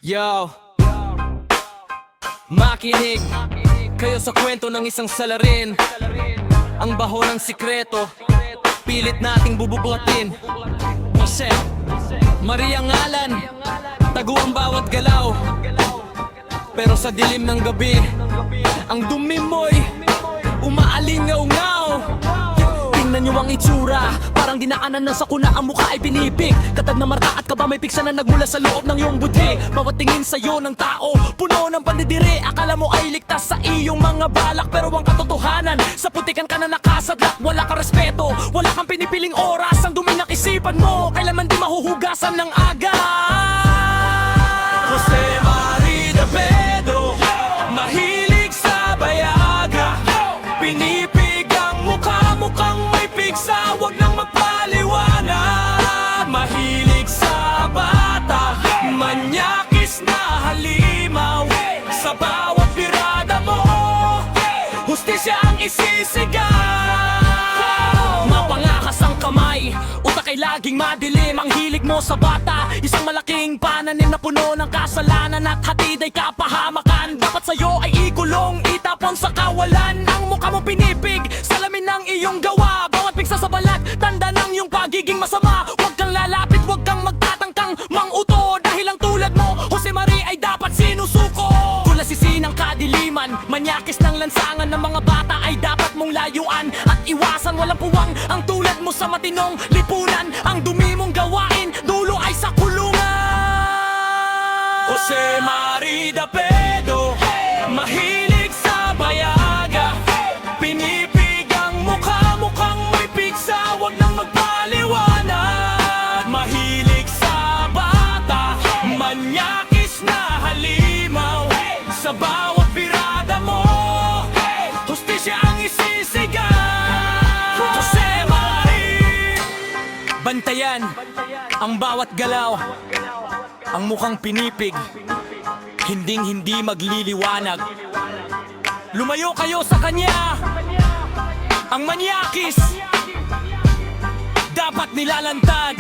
Yo, makinig kayo sa kwento ng isang salarin. Ang baho ng sikreto, pilit nating bubuklatin. Jose, Maria ngalan, tago ang bawat galaw. Pero sa dilim ng gabi, ang dumi mo'y umaalingaw-ngaw. Tingnan nyo ang itsura, parang dinaanan ng sakuna, ang mukha ay pinipig. Katad na marka at kaba may piksa na nagmula sa loob ng iyong budhi. Bawat tingin sa'yo ng tao, puno ng pandidiri. Akala mo ay ligtas sa iyong mga balak, pero ang katotohanan, sa putikan ka na nakasadlak. Wala ka respeto, wala kang pinipiling oras. Ang dumi ng isipan mo, kailanman di mahuhugasan ng aga. Jose Mari de Pedro, mahilig sa bayaga. Pinipig ang mukha, mukhang may piksa, wag nang magpaliwanag. Mahilig sa bata, manyakis na halimaw. Sa bawat pirada mo, hustisya ang isisigaw. Mapangakas ang kamay, utak ay laging madilim. Ang hilig mo sa bata, isang malaking pananim na puno ng kasalanan at hatid ay kapahamakan. Dapat sa'yo ay ikulong, itapon sa kawalan. Ang mukha mo pinipig, salamin ng iyong gawa. Bawat piksa sa balat, tanda ng iyong pagiging masama. Huwag kang lalapit, huwag kang magtatangkang manguto. Dahil ang tulad mo, Jose Mari, ay dapat sinusuko. Tulasisin ang kadiliman, manyakis ng lansangan ng mga bata ay dapat mong layuan at iwasan. Walang puwang ang tulad mo sa matinong lipunan. Ang dumi mong gawain, dulo ay sa kulungan. Jose Mari de Pedro, mahilig sa bayaga. Pinipig ang mukha, mukhang may piksa, wag nang magpaliwanag. Mahilig sa bata, manyakis na halimaw. Sa bawat pirada mo, hustisya ang isisigaw. Jose Mari, bantayan ang bawat galaw. Ang mukhang pinipig, hinding-hindi magliliwanag. Lumayo kayo sa kanya. Ang manyakis dapat nilalantad.